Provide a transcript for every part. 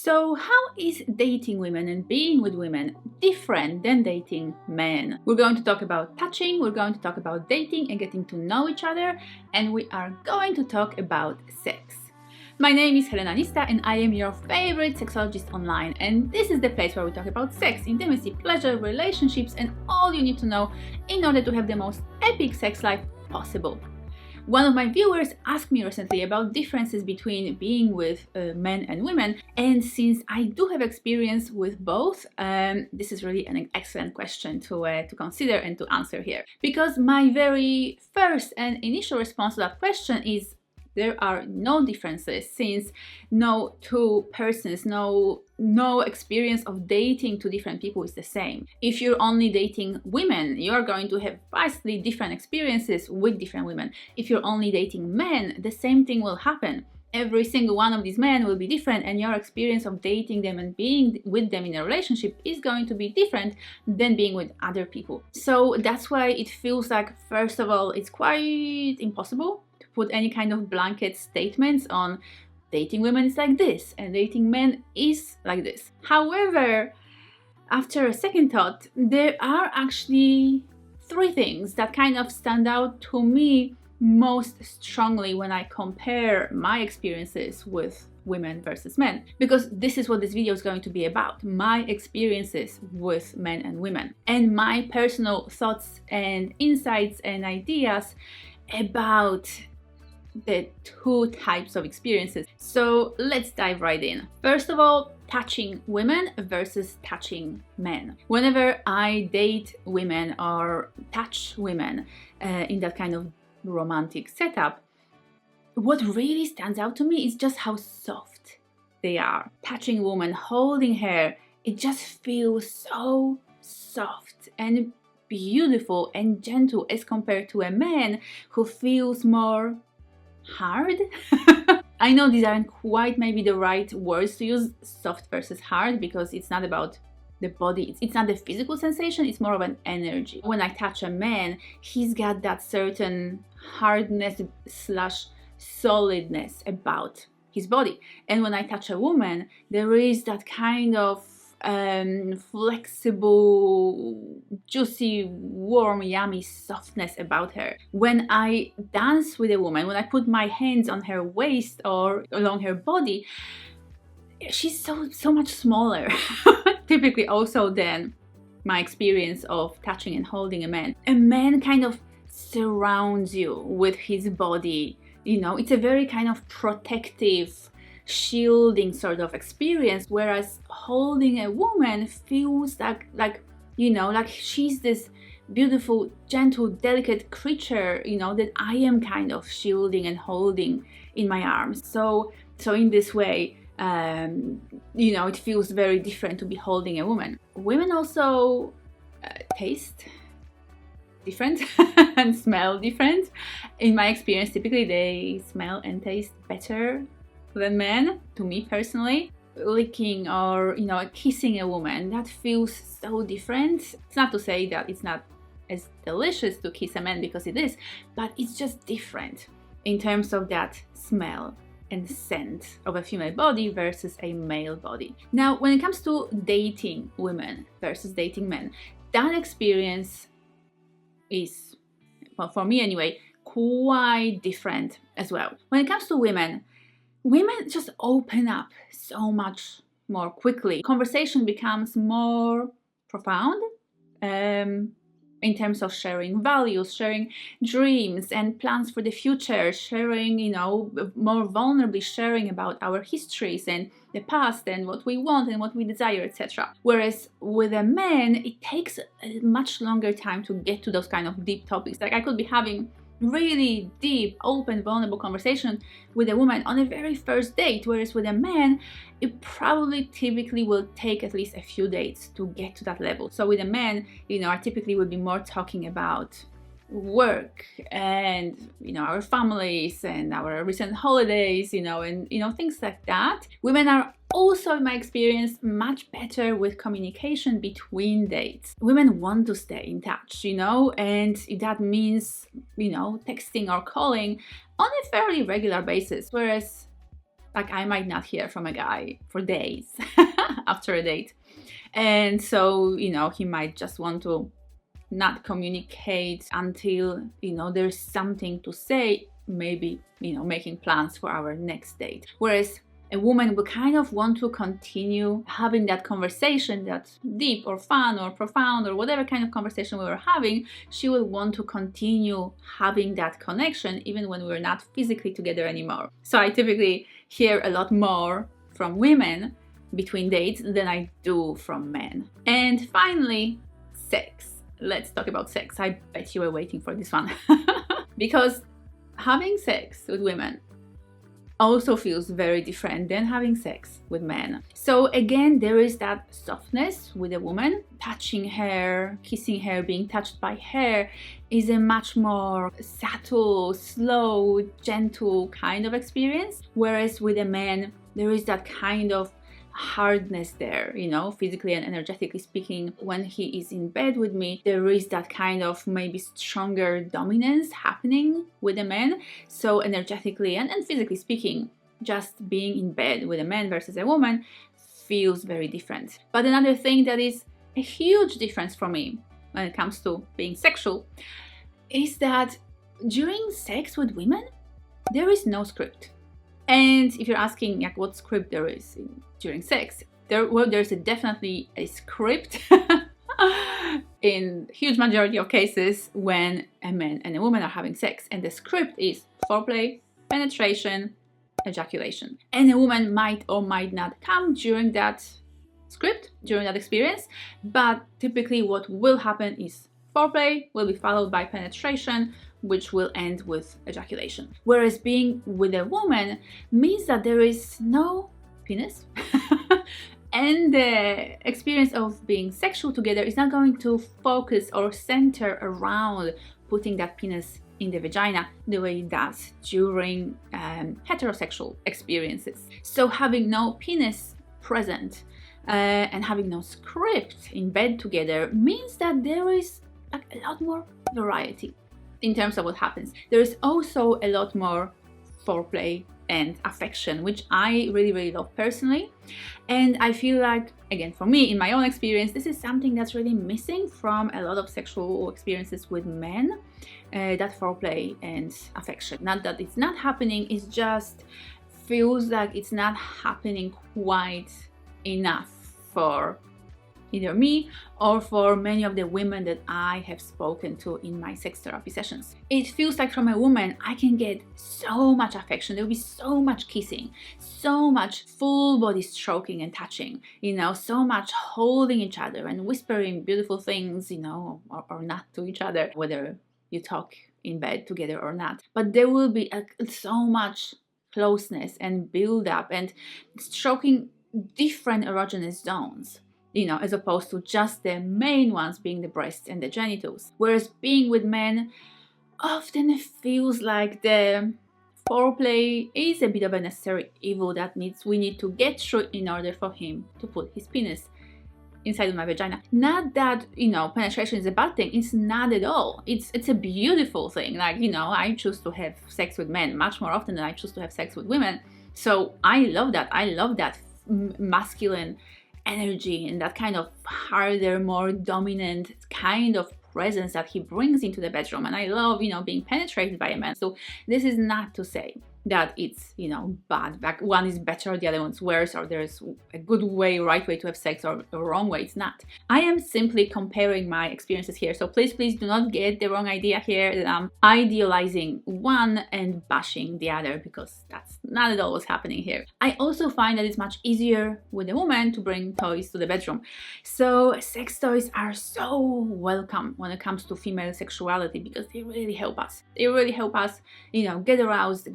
So how is dating women and being with women different than dating men? We're going to talk about touching, we're going to talk about dating and getting to know each other, and we are going to talk about sex. My name is Helena Nista and I am your favorite sexologist online, and this is the place where we talk about sex, intimacy, pleasure, relationships and all you need to know in order to have the most epic sex life possible. One of my viewers asked me recently about differences between being with men and women, and since I do have experience with both, this is really an excellent question to consider and to answer here. Because my very first and initial response to that question is there are no differences, since no two persons, no experience of dating two different people is the same. If you're only dating women, you're going to have vastly different experiences with different women. If you're only dating men, the same thing will happen. Every single one of these men will be different, and your experience of dating them and being with them in a relationship is going to be different than being with other people. So that's why it feels like, first of all, it's quite impossible to put any kind of blanket statements on dating women is like this and dating men is like this. However, after a second thought, there are actually three things that kind of stand out to me most strongly when I compare my experiences with women versus men, because this is what this video is going to be about: my experiences with men and women and my personal thoughts and insights and ideas about the two types of experiences. So let's dive right in. First of all, touching women versus touching men. Whenever I date women or touch women in that kind of romantic setup, what really stands out to me is just how soft they are. Touching a woman, holding her, it just feels so soft and beautiful and gentle as compared to a man who feels more hard. I know these aren't quite maybe the right words to use, soft versus hard, because it's not about the body, it's not the physical sensation, it's more of an energy. When I touch a man, he's got that certain hardness slash solidness about his body, and when I touch a woman, there is that kind of flexible, juicy, warm, yummy softness about her. When I dance with a woman, when I put my hands on her waist or along her body, she's so much smaller typically also than my experience of touching and holding a man. A man kind of surrounds you with his body, you know, it's a very kind of protective, shielding sort of experience, whereas holding a woman feels like you know, like she's this beautiful, gentle, delicate creature, you know, that I am kind of shielding and holding in my arms. So in this way, you know, it feels very different to be holding a woman. Women also taste different and smell different. In my experience, typically they smell and taste better than men, to me personally. Licking or, you know, kissing a woman, that feels so different. It's not to say that it's not as delicious to kiss a man, because it is, but it's just different in terms of that smell and scent of a female body versus a male body. Now, when it comes to dating women versus dating men, that experience is, well, for me anyway, quite different as well. When it comes to women just open up so much more quickly. Conversation becomes more profound in terms of sharing values, sharing dreams and plans for the future, sharing, you know, more vulnerably sharing about our histories and the past and what we want and what we desire, etc. Whereas with a man, it takes a much longer time to get to those kind of deep topics. Like I could be having really deep, open, vulnerable conversation with a woman on a very first date, whereas with a man, it probably typically will take at least a few dates to get to that level. So with a man, you know, I typically would be more talking about work and, you know, our families and our recent holidays, you know, and, you know, things like that. Women are also, in my experience, much better with communication between dates. Women want to stay in touch, you know, and that means, you know, texting or calling on a fairly regular basis, whereas like I might not hear from a guy for days after a date. And so, he might just want to not communicate until, there's something to say, maybe, making plans for our next date. Whereas a woman will kind of want to continue having that conversation, that deep or fun or profound or whatever kind of conversation we were having. She will want to continue having that connection even when we're not physically together anymore. So I typically hear a lot more from women between dates than I do from men. And finally, sex. Let's talk about sex. I bet you were waiting for this one. Because having sex with women also feels very different than having sex with men. So again, there is that softness with a woman. Touching her, kissing her, being touched by her is a much more subtle, slow, gentle kind of experience. Whereas with a man, there is that kind of hardness there, physically and energetically speaking. When he is in bed with me, there is that kind of maybe stronger dominance happening with a man. So energetically and physically speaking, just being in bed with a man versus a woman feels very different. But another thing that is a huge difference for me when it comes to being sexual is that during sex with women, there is no script. And if you're asking like what script there is during sex, there's definitely a script in huge majority of cases when a man and a woman are having sex. And the script is foreplay, penetration, ejaculation. And a woman might or might not come during that script, during that experience, but typically what will happen is foreplay will be followed by penetration, which will end with ejaculation. Whereas being with a woman means that there is no penis and the experience of being sexual together is not going to focus or center around putting that penis in the vagina the way it does during heterosexual experiences. So having no penis present and having no script in bed together means that there is a lot more variety in terms of what happens. There is also a lot more foreplay and affection, which I really, really love personally. And I feel like, again, for me, in my own experience, this is something that's really missing from a lot of sexual experiences with men, that foreplay and affection. Not that it's not happening, it just feels like it's not happening quite enough for either me or for many of the women that I have spoken to in my sex therapy sessions. It feels like from a woman I can get so much affection, there will be so much kissing, so much full body stroking and touching, so much holding each other and whispering beautiful things, or not to each other, whether you talk in bed together or not. But there will be so much closeness and build up and stroking different erogenous zones, as opposed to just the main ones being the breasts and the genitals. Whereas being with men often feels like the foreplay is a bit of a necessary evil that we need to get through in order for him to put his penis inside of my vagina. Not that, penetration is a bad thing. It's not at all. It's a beautiful thing. Like, I choose to have sex with men much more often than I choose to have sex with women. So I love that. I love that masculine energy and that kind of harder, more dominant kind of presence that he brings into the bedroom. And I love, being penetrated by a man. So this is not to say that it's, bad, like one is better or the other one's worse, or there's a good way, right way to have sex or a wrong way. It's not. I am simply comparing my experiences here. So please do not get the wrong idea here that I'm idealizing one and bashing the other, because that's not at all what's happening here. I also find that it's much easier with a woman to bring toys to the bedroom. So sex toys are so welcome when it comes to female sexuality, because they really help us. They really help us, get aroused,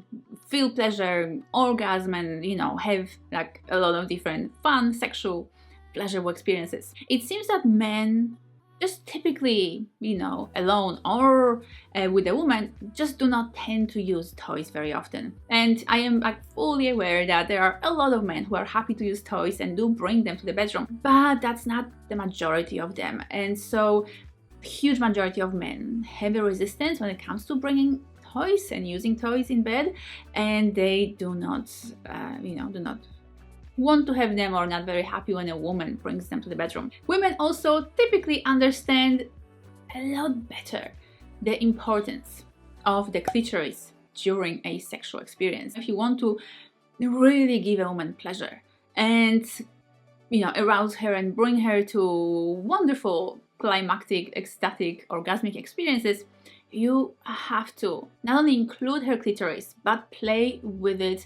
feel pleasure, orgasm, and have like a lot of different fun sexual pleasurable experiences. It seems that men just typically, alone or with a woman, just do not tend to use toys very often. And I am fully aware that there are a lot of men who are happy to use toys and do bring them to the bedroom, but that's not the majority of them. And so huge majority of men have a resistance when it comes to bringing toys and using toys in bed, and they do not, do not want to have them or not very happy when a woman brings them to the bedroom. Women also typically understand a lot better the importance of the clitoris during a sexual experience. If you want to really give a woman pleasure and arouse her and bring her to wonderful climactic, ecstatic, orgasmic experiences, you have to not only include her clitoris, but play with it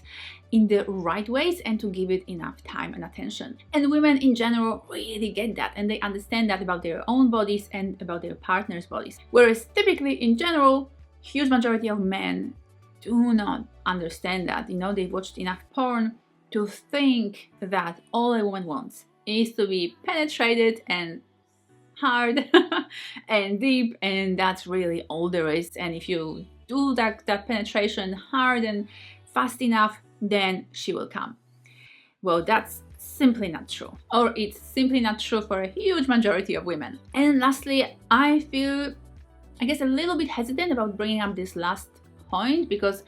in the right ways and to give it enough time and attention. And women in general really get that, and they understand that about their own bodies and about their partner's bodies. Whereas typically in general, huge majority of men do not understand that. They've watched enough porn to think that all a woman wants is to be penetrated and hard and deep, and that's really all there is. And if you do that penetration hard and fast enough, then she will come. Well, that's simply not true, or it's simply not true for a huge majority of women. And lastly, I feel, I guess, a little bit hesitant about bringing up this last point because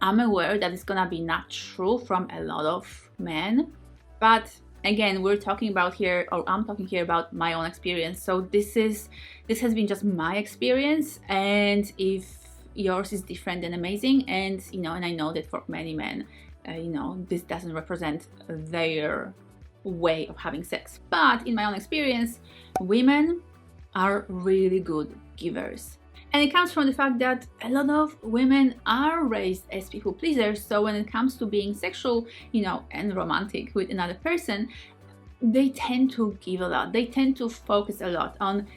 I'm aware that it's gonna be not true from a lot of men, but again, we're talking about here, or I'm talking here about my own experience. So this has been just my experience, and if yours is different, then amazing. And and I know that for many men, this doesn't represent their way of having sex. But in my own experience, women are really good givers. And it comes from the fact that a lot of women are raised as people pleasers. So when it comes to being sexual, and romantic with another person, they tend to give a lot. They tend to focus a lot on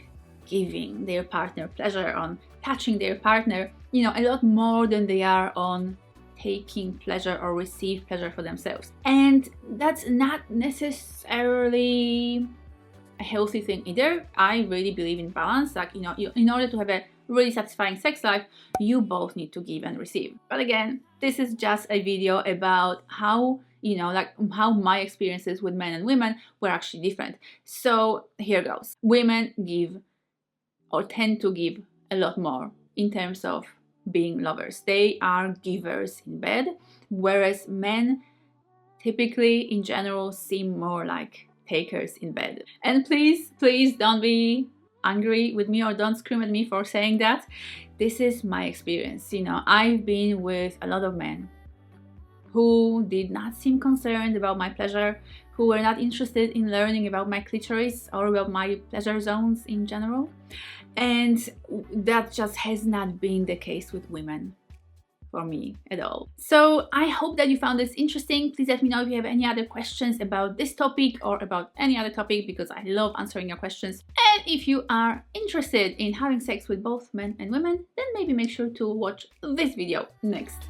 giving their partner pleasure, on touching their partner, a lot more than they are on taking pleasure or receive pleasure for themselves. And that's not necessarily a healthy thing either. I really believe in balance. Like, in order to have a really satisfying sex life, you both need to give and receive. But again, this is just a video about how how my experiences with men and women were actually different. So here goes. Women give, or tend to give, a lot more in terms of being lovers. They are givers in bed, whereas men typically in general seem more like takers in bed. And please don't be angry with me or don't scream at me for saying that. This is my experience. I've been with a lot of men who did not seem concerned about my pleasure, who were not interested in learning about my clitoris or about my pleasure zones in general. And that just has not been the case with women for me at all. So I hope that you found this interesting. Please let me know if you have any other questions about this topic or about any other topic, because I love answering your questions. And if you are interested in having sex with both men and women, then maybe make sure to watch this video next.